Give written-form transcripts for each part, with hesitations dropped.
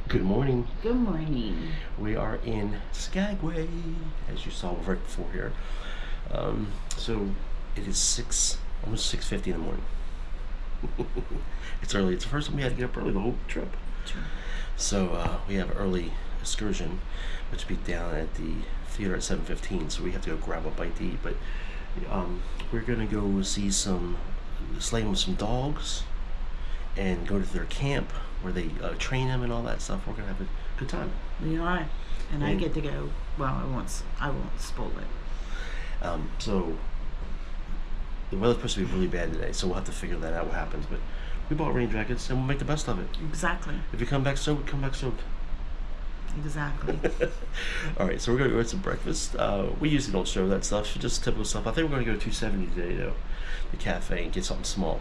Good morning. Good morning. We are in Skagway, as you saw right before here. So it is almost 6:50 in the morning. It's early. It's the first time we had to get up early the whole trip. True. So we have early excursion, which will be down at the theater at 7:15. So we have to go grab a bite to eat. But we're gonna go see some sledding with some dogs, and go to their camp where they train them and all that stuff. We're gonna have a good time. We are, and I get to go. Well, I won't spoil it. So the weather's supposed to be really bad today, so we'll have to figure that out what happens. But we bought rain jackets and we'll make the best of it. Exactly. If you come back soaked, come back soaked. Exactly. All right, so we're gonna go get some breakfast. We usually don't show that stuff, just typical stuff. I think we're gonna go to 270 today though, the cafe, and get something small.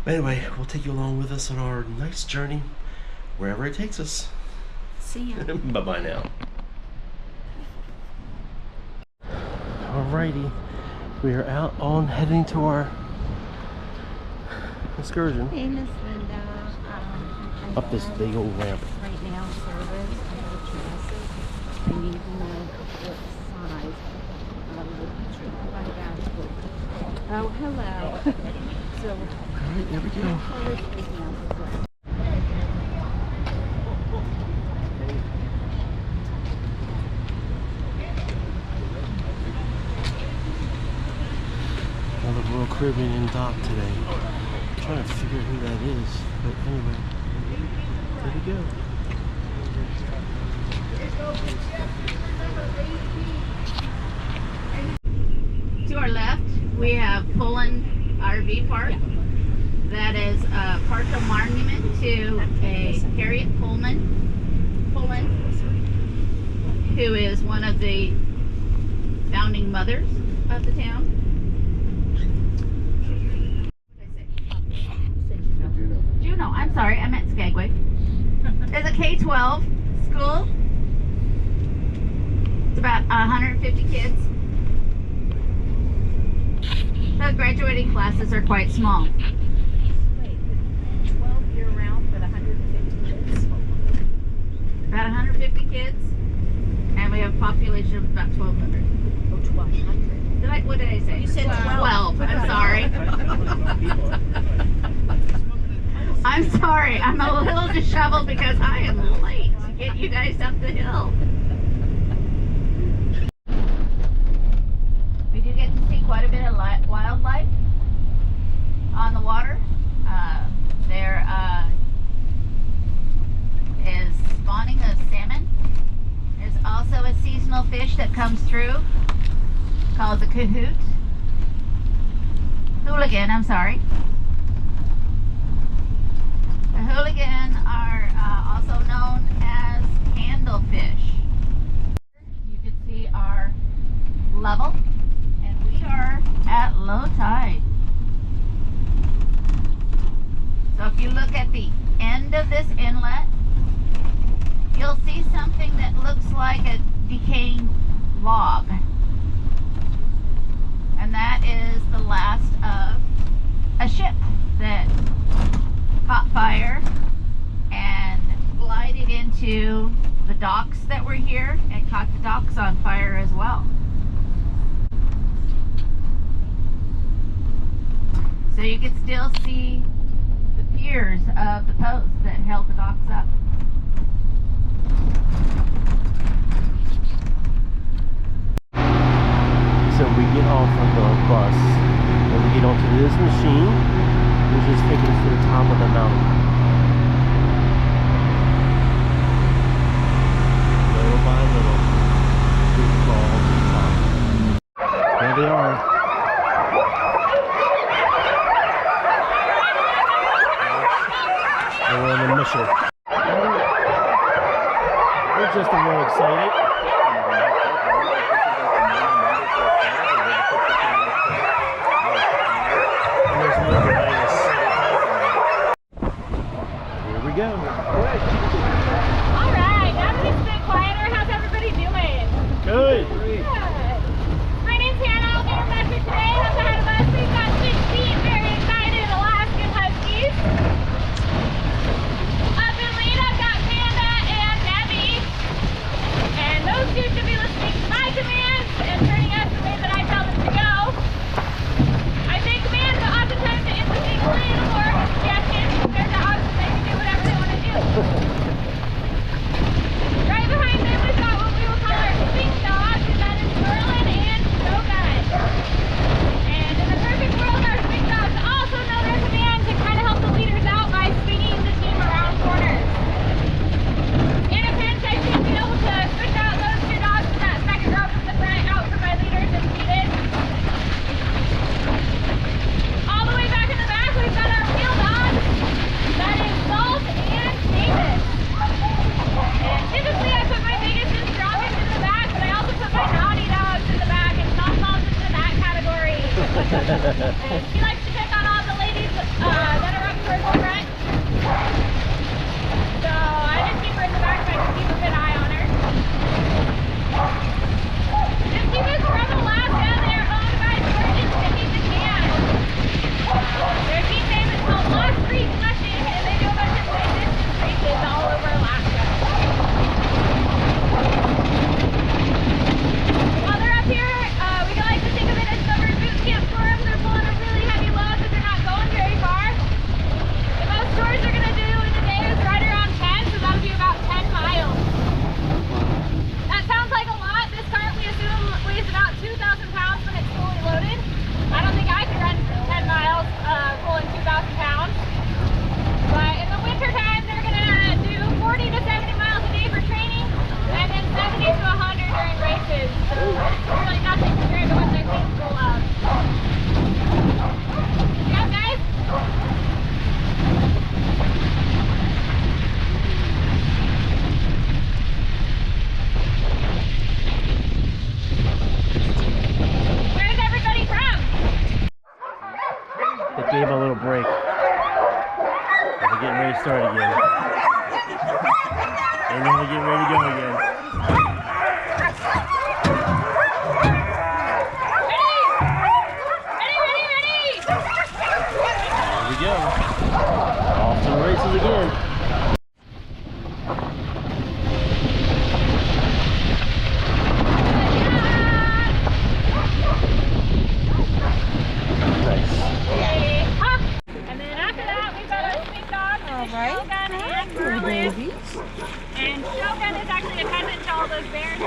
But anyway, we'll take you along with us on our nice journey, wherever it takes us. See ya. Bye-bye now. Alrighty, we are out on heading to our excursion. Hey, Miss Linda. Up this big old ramp. Right now, service. I have a dresses. I need to know what size the trip by basket. Oh, hello. So, Alright, there we go. colors right now. Another Royal Caribbean dock today. I'm trying to figure out who that is, but anyway, there we go. To our left, we have Pullen RV Park. That is a partial monument to a Harriet Pullen, who is one of the founding mothers of the town. Juneau, I'm sorry, I meant Skagway. There's a K-12 school. It's about 150 kids. The graduating classes are quite small. Wait, 12 year round, but 150 kids? About 150 kids, and we have a population of about 1,200. Oh, 1,200. What did I say? You said 12. 12. I'm sorry. I'm sorry. I'm a little disheveled because I am late to get you guys up the hill. We do get to see quite a bit of wildlife on the water. There is spawning of salmon. There's also a seasonal fish that comes through called the hooligan, I'm sorry. The hooligan are also known as candlefish. You can see our level, and we are at low tide. So if you look at the end of this inlet, you'll see something that looks like a decaying log. And that is the last of a ship that caught fire and glided into the docks that were here and caught the docks on fire as well. So you can still see the piers of the posts that held the docks up. So we get off of the bus and we get onto this machine, which is taking us to the top of the mountain. Little by little, we crawl to the top. There they are. And we're on the mission. We're just a little excited. Here we go. All right, now that it's a bit quieter, how's everybody doing? Good. Good. My name's Hannah. I'll be your messenger today. That's ahead of us. We've got 16 very excited Alaskan Huskies. Up in lead, I've got Panda We're getting ready to start again. And then we're getting ready to go again. Here we go. Off to the races again. And Shogun is actually a cousin to all those bears. So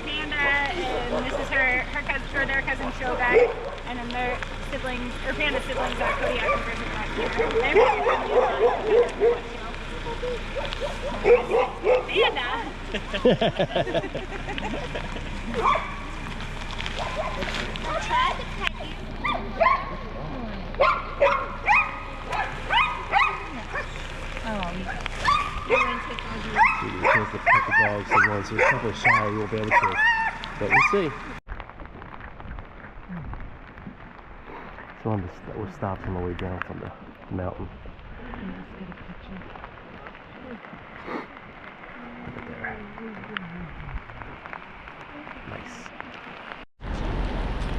Panda and this is her cousin, or their cousin Shogun, and then their siblings, or Panda's siblings are Kodiak and Griffin back here. They're Panda. I'll try to pet you. We can't pet the dogs at once. They're probably shy. We won't be able to. But we'll see. So we're stopped on the way down from the mountain. Look at there. Nice.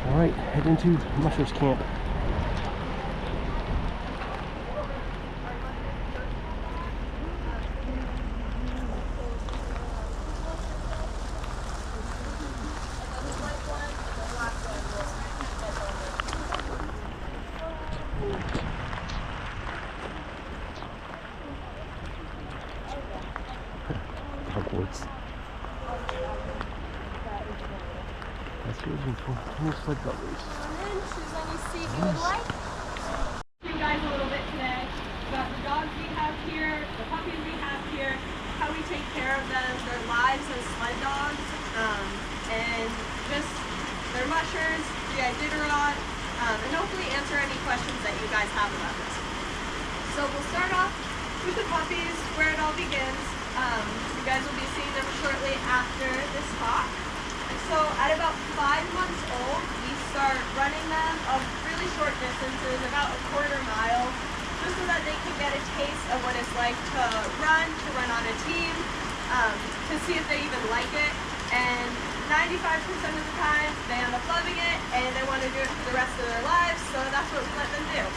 All right, head into Mushers Camp. Hogwarts. That's good. We'll sled bubbers. You guys a little bit today about the dogs we have here, the puppies we have here, how we take care of them, their lives as sled dogs, and just their mushers, the Iditarod, and hopefully answer any questions that you guys have about this. So we'll start off with the puppies, where it all begins. You guys will be seeing them shortly after this talk. And so at about 5 months old, we start running them of really short distances, about a quarter mile, just so that they can get a taste of what it's like to run on a team, to see if they even like it. And 95% of the time, they end up loving it, and they want to do it for the rest of their lives, so that's what we let them do.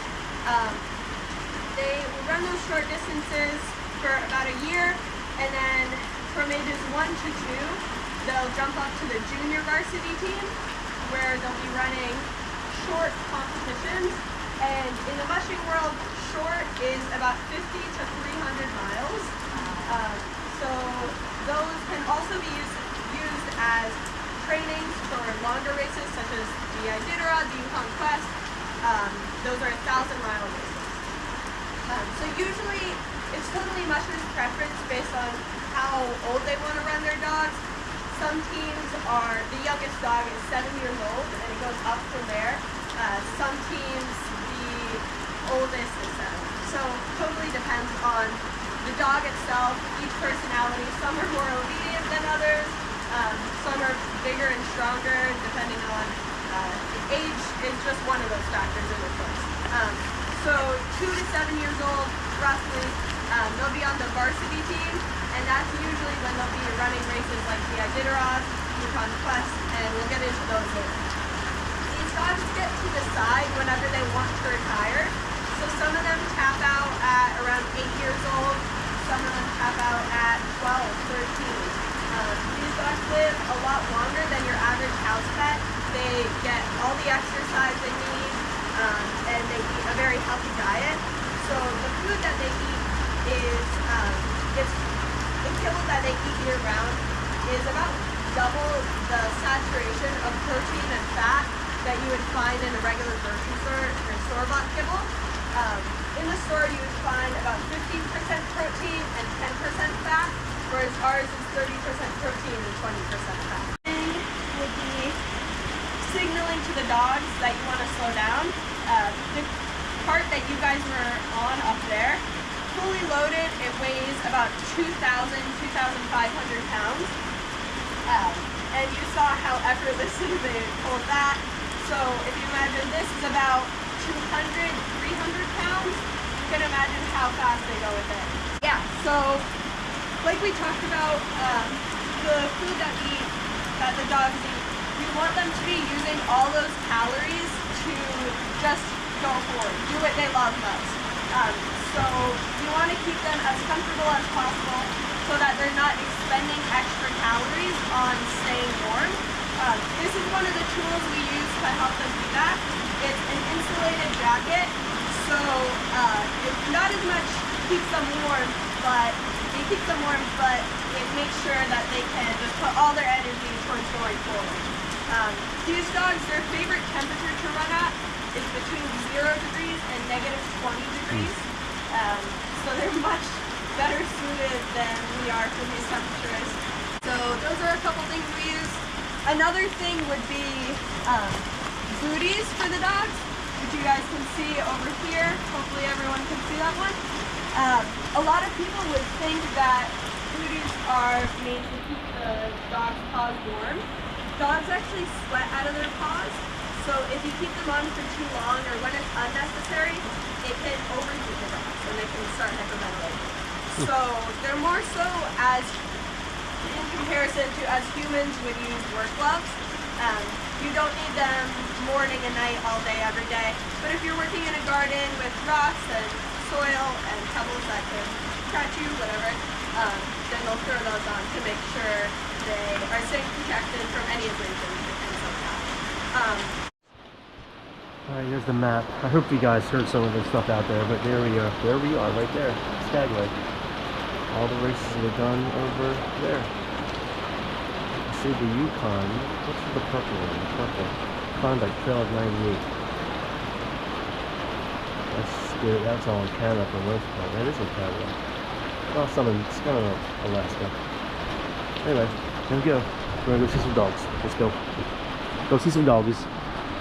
They will run those short distances for about a year, and then from ages 1 to 2, they'll jump up to the junior varsity team, where they'll be running short competitions. And in the mushing world, short is about 50 to 300 miles. So those can also be used as trainings for longer races, such as the Iditarod, the Yukon Quest. Those are 1,000-mile races. So usually, it's totally mushers' preference based on how old they want to run their dogs. Some teams are, the youngest dog is 7 years old, and it goes up from there. Some teams, the oldest is 7. So totally depends on the dog itself, each personality. Some are more obedient than others. Some are bigger and stronger, depending on age is just one of those factors in the course. So 2 to 7 years old, roughly, they'll be on the varsity team, and that's usually when they'll be running races like the Iditarod, Yukon Quest, and we'll get into those later. These dogs get to decide whenever they want to retire. So some of them tap out at around 8 years old, some of them tap out at 12, 13. These dogs live a lot longer than your average house pet. They get all the exercise they need, and they eat a very healthy diet. So the food that they eat is, the kibble that they eat year round is about double the saturation of protein and fat that you would find in a regular grocery store or store-bought kibble. In the store you would find about 15% protein and 10% fat, whereas ours is 30% protein and 20% fat. Would be signaling to the dogs that you want to slow down. The cart that you guys were on up there, fully loaded, it weighs about 2,500 pounds. And you saw how effortlessly they pulled that. So if you imagine this is about 200, 300 pounds, can imagine how fast they go with it. Yeah, so like we talked about, the food that the dogs eat, we want them to be using all those calories to just go forward, do what they love most. So you want to keep them as comfortable as possible so that they're not expending extra calories on staying warm. This is one of the tools we use to help them do that. It's an insulated jacket, so it's not as much keeps them warm, but it makes sure that they can just put all their energy towards going forward. These dogs, their favorite temperature to run at is between 0 degrees and -20 degrees. So they're much better suited than we are for these temperatures. So those are a couple things we use. Another thing would be booties for the dogs, which you guys can see over here. Hopefully everyone can see that one. A lot of people would think that booties are made to keep the dog's paws warm. Dogs actually sweat out of their paws, so if you keep them on for too long or when it's unnecessary, it can overheat the dogs and they can start hyperventilating. So they're more so as, in comparison to as humans would use work gloves. You don't need them morning and night all day, every day. But if you're working in a garden with rocks and soil and pebbles that could catch you, whatever, then they'll throw those on to make sure they are staying protected from any abrasions or things like that. Alright, here's the map. I hope you guys heard some of this stuff out there, but there we are. There we are, right there. Skagway. All the races are done over there. See the Yukon. What's the purple one? The purple. Klondike Trail of 98. That's good. That's all in Canada for the most part. That is in Canada. Well, some in Alaska. Anyway, here we go. We're gonna go see some dogs. Let's go. Go see some dogs.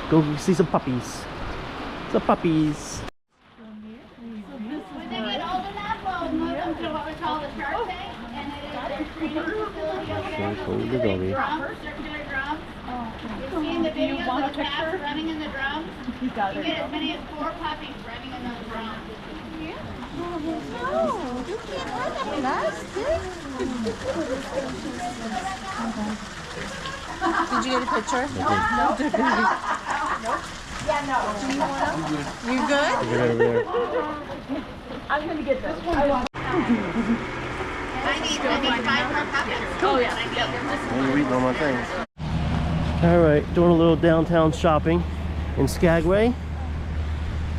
Go see some puppies. Some puppies. When they get old enough, we'll move them to what we call the shark tank, and it is their training facility over there. Drums, circular drums. You've seen the videos of the calves running in the drums. You get as many as 4 puppies running in those drums. Did you get a picture? No. Nope. Yeah, no. Do you want to? You good? Right over there. I'm going to get this one. I need 5 more puppies. Oh, yeah. You're reading all my things. Alright, doing a little downtown shopping in Skagway.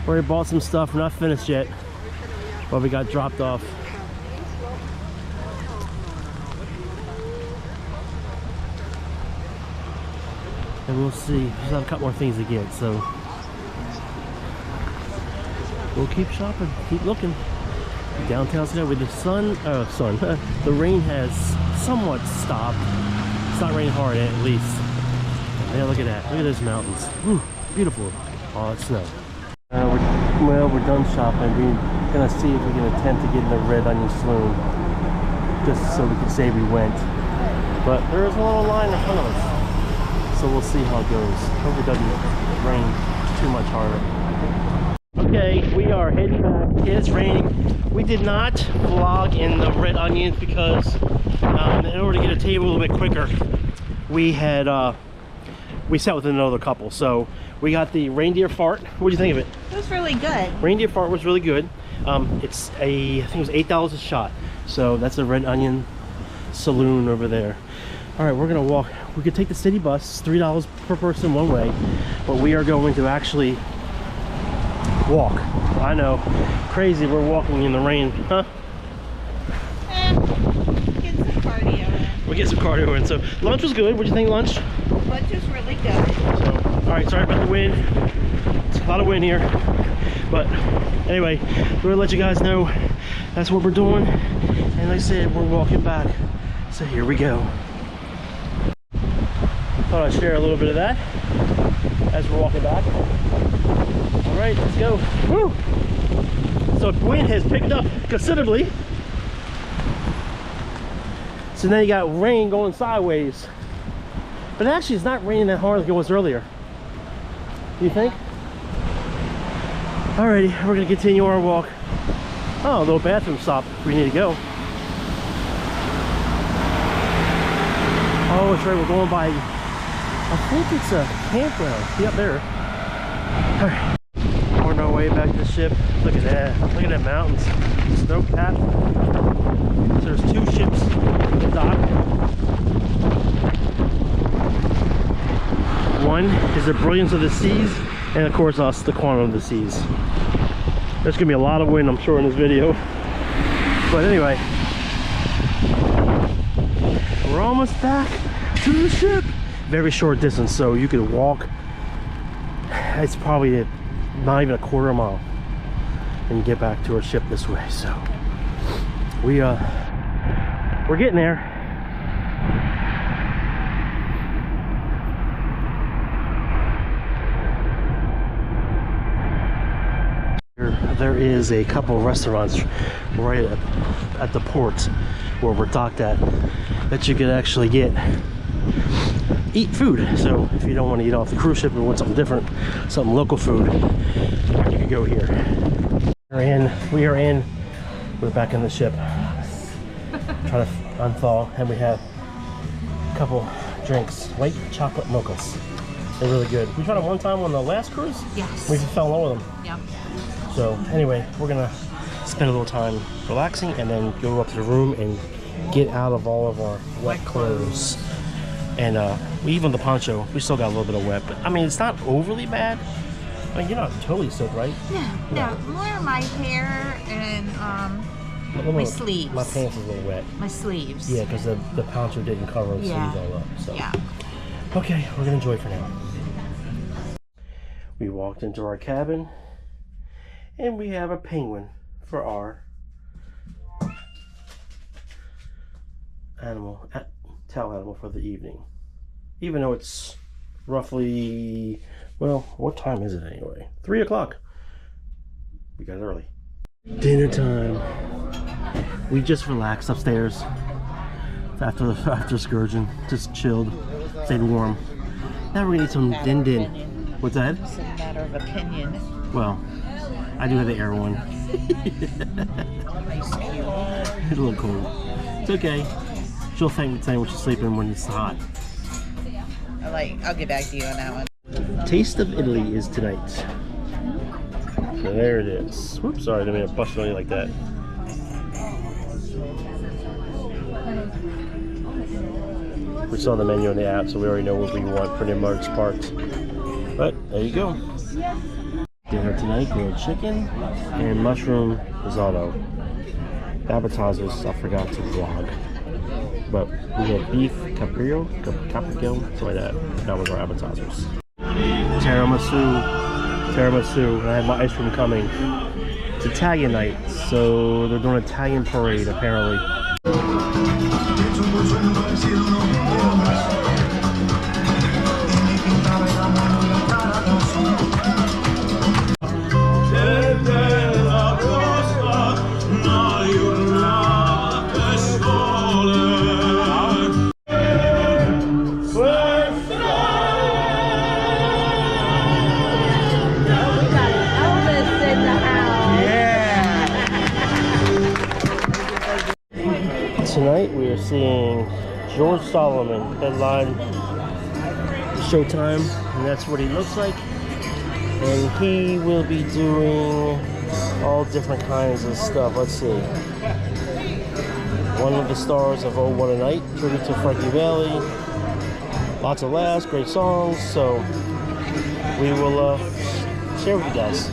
Already bought some stuff. We're not finished yet, but we got dropped off. And we'll see. We still have a couple more things to get, so we'll keep shopping, keep looking. Downtown Skagway, the the rain has somewhat stopped. It's not raining hard at least. Yeah, look at that. Look at those mountains. Whew, beautiful. Oh, it's snow. We're done shopping. We're gonna see if we can attempt to get in the Red Onion Saloon, just so we can say we went. But there is a little line in front of us, so we'll see how it goes. Hope it doesn't rain too much harder. Okay, we are heading back. It's raining. We did not vlog in the Red Onions because in order to get a table a little bit quicker, we had we sat with another couple. So we got the reindeer fart. What do you think of it? It was really good. Reindeer fart was really good. It's I think it was $8 a shot. So that's the Red Onion Saloon over there. All right, we're gonna walk. We could take the city bus, $3 per person one way, but we are going to actually walk. I know, crazy. We're walking in the rain, huh? Get some cardio in. We'll get some cardio in. So lunch was good. What do you think, lunch? Lunch was really good. So, all right, sorry about the wind. It's a lot of wind here, but anyway, we're gonna let you guys know that's what we're doing. And like I said, we're walking back. So here we go. Thought I'd share a little bit of that as we're walking back. All right, let's go. Woo! So the wind has picked up considerably. So now you got rain going sideways. But actually it's not raining that hard like it was earlier. Do you think? Alrighty, we're gonna continue our walk. Oh, a little bathroom stop if we need to go. Oh, that's right, we're going by, I think it's a campground. See up there. All right. We're on our way back to the ship. Look at that. Look at that mountains. Snow cap. So there's 2 ships at the dock. One is the brilliance of the seas, and of course us, the quantum of the seas. There's gonna be a lot of wind, I'm sure, in this video. But anyway, we're almost back to the ship. Very short distance, so you could walk. It's probably not even a quarter mile, and you get back to our ship this way. So we're getting there. There is a couple of restaurants right at the port where we're docked at that you could actually eat food. So if you don't want to eat off the cruise ship and want something different, something local food, you can go here. We're back in the ship. Trying to unthaw, and we have a couple drinks, white chocolate mochas. They're really good. We tried them one time on the last cruise. Yes. We fell in love with them. Yep. So anyway, we're gonna spend a little time relaxing and then go up to the room and get out of all of our wet clothes. And we even the poncho, we still got a little bit of wet, but I mean it's not overly bad. I mean, you're not totally soaked, right? No, more my hair and my sleeves. My pants is a little wet. My sleeves. Yeah, because the poncho didn't cover the sleeves all up. So. Yeah. Okay, we're gonna enjoy for now. We walked into our cabin, and we have a penguin for our towel animal for the evening. Even though it's roughly, well, what time is it anyway? 3 o'clock. We got it early. Dinner time. We just relaxed upstairs after excursion. Just chilled, stayed warm. Now we're gonna eat some din din. What's that? It's a matter of opinion. Well, I do have the air one. Ice cube. It's a little cold. It's okay. She'll thank me tonight when she's sleeping when it's hot. I'll get back to you on that one. Taste of Italy is tonight. So there it is. Whoops, sorry, I didn't mean to bust it on you like that. We saw the menu on the app, so we already know what we want for the most part. But there you go. Dinner tonight, grilled chicken and mushroom risotto. Appetizers, I forgot to vlog. But we had beef capriccio, something like that. That was our appetizers. Tiramisu, and I have my ice cream coming. It's Italian night, so they're doing an Italian parade apparently. Tonight we are seeing George Solomon headline Showtime, and that's what he looks like. And he will be doing all different kinds of stuff. Let's see. One of the stars of Oh What a Night, tribute to Frankie Valli. Lots of laughs, great songs. So we will share with you guys.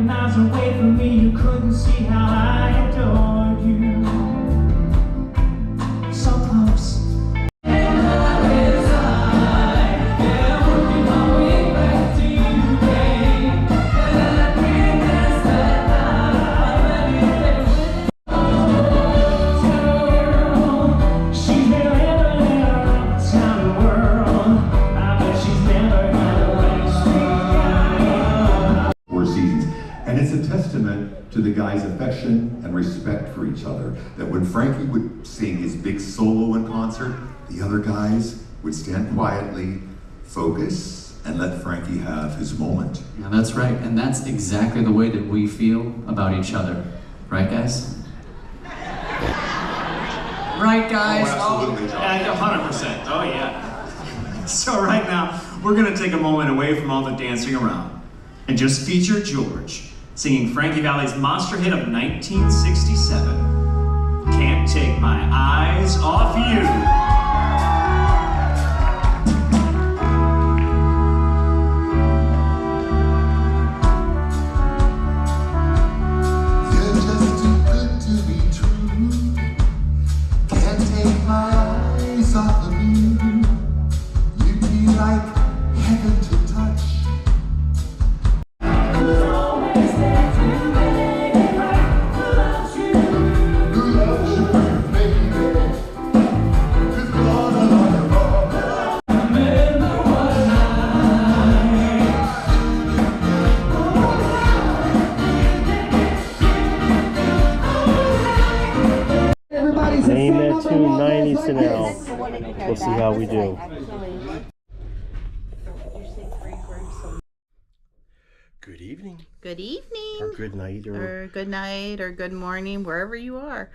miles away from me, you couldn't see how I adored you. So close. To the guys' affection and respect for each other, that when Frankie would sing his big solo in concert, the other guys would stand quietly, focus, and let Frankie have his moment. Yeah, that's right, and that's exactly the way that we feel about each other. Right, guys? Right, guys? Oh, absolutely, John. 100%. Oh, yeah. So right now, we're going to take a moment away from all the dancing around and just feature George singing Frankie Valli's monster hit of 1967, Can't Take My Eyes Off You. Name that tune 90s to now. We'll see how we do. Good evening. Good evening. Or good night. Or good night or good morning, wherever you are.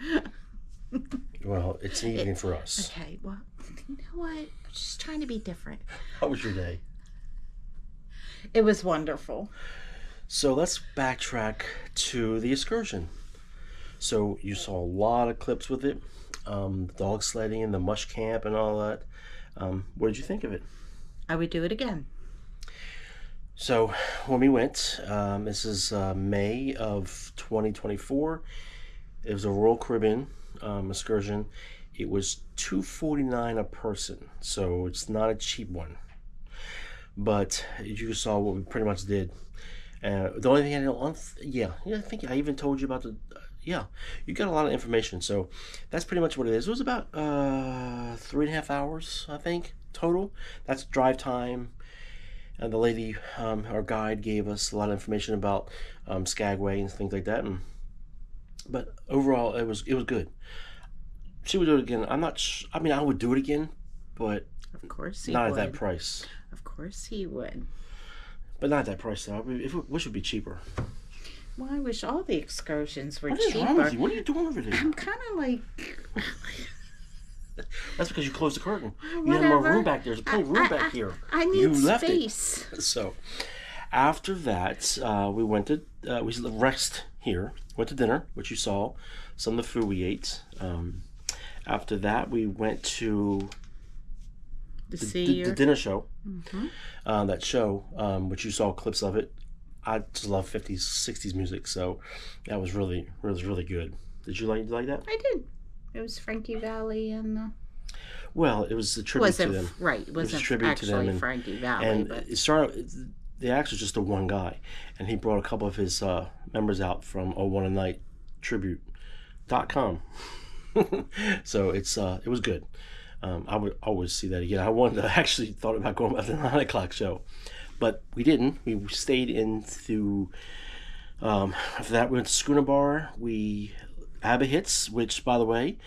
Well, it's an evening for us. Okay, well, you know what? I'm just trying to be different. How was your day? It was wonderful. So let's backtrack to the excursion. So you saw a lot of clips with it, dog sledding and the mush camp and all that. What did you think of it? I would do it again. So when we went, this is May of 2024. It was a Royal Caribbean excursion. It was $249 a person, so it's not a cheap one. But you saw what we pretty much did. The only thing I didn't, I think I even told you about the. You got a lot of information, so that's pretty much what it is. It was about 3.5 hours, I think, total. That's drive time. And the lady, our guide, gave us a lot of information about Skagway and things like that. But overall, it was good. She would do it again. I'm not. I mean, I would do it again, but of course he not would. At that price. Of course he would. But not at that price, though. Which would be cheaper. Well, I wish all the excursions were cheaper. What is wrong with you? What are you doing over there? I'm kind of like... That's because you closed the curtain. Whatever. You had more room back there. There's plenty of room back here. I need you left space. It. So, after that, we went to... we rest here. Went to dinner, which you saw. Some of the food we ate. After that, we went to... The dinner show. Mm-hmm. That show, which you saw clips of it. I just love 50s, 60s music, so that was really good. Did you like that? I did. It was Frankie Valli and... Well, it was a tribute to them. Right, it wasn't actually Frankie Valli. And but... it started, the act was just the one guy, and he brought a couple of his members out from One a Night Tribute.com. So it was good. I would always see that again. I actually thought about going about the 9 o'clock show, but we didn't. We stayed into. After that, we went to Schooner Bar. We ABBA hits, which, by the way,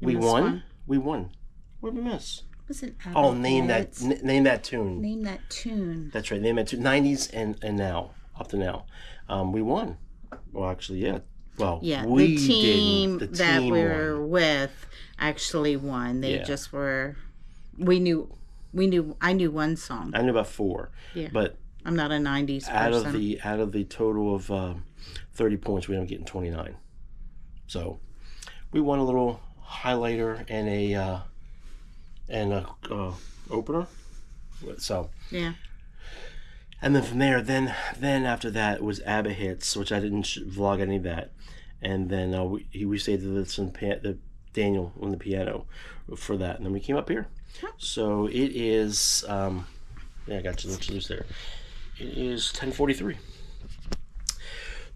we won. One? We won. What did we miss? Wasn't ABBA? Oh, name that tune. Name that tune. That's right. Name that tune. 90s and now, up to now, we won. Well, actually, yeah. Well, yeah, we the team didn't. that we were with actually won. They just were. I knew one song. I knew about 4. Yeah, but I'm not a 90s person. Out of the total of 30 points, we ended up getting 29. So we won a little highlighter and a opener. So yeah. And then from there, then after that was ABBA hits, which I didn't vlog any of that. And then we stayed to the Daniel on the piano for that, and then we came up here. So it is I got you loose there. It is 10:43.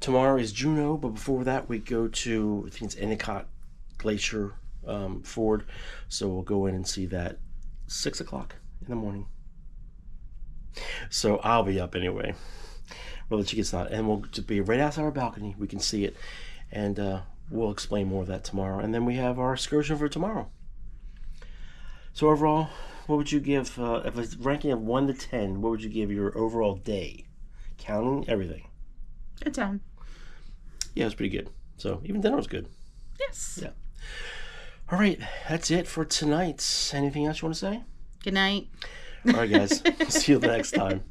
Tomorrow is Juneau, but before that we go to, I think it's Endicott Glacier Ford. So we'll go in and see that 6 o'clock in the morning. So I'll be up anyway. Well, the chickens not, and we'll just be right outside our balcony. We can see it, and we'll explain more of that tomorrow. And then we have our excursion for tomorrow. So overall, what would you give, if it's ranking of 1 to 10, what would you give your overall day, counting everything? A 10. Yeah, it was pretty good. So even dinner was good. Yes. Yeah. All right, that's it for tonight. Anything else you want to say? Good night. All right, guys. See you the next time.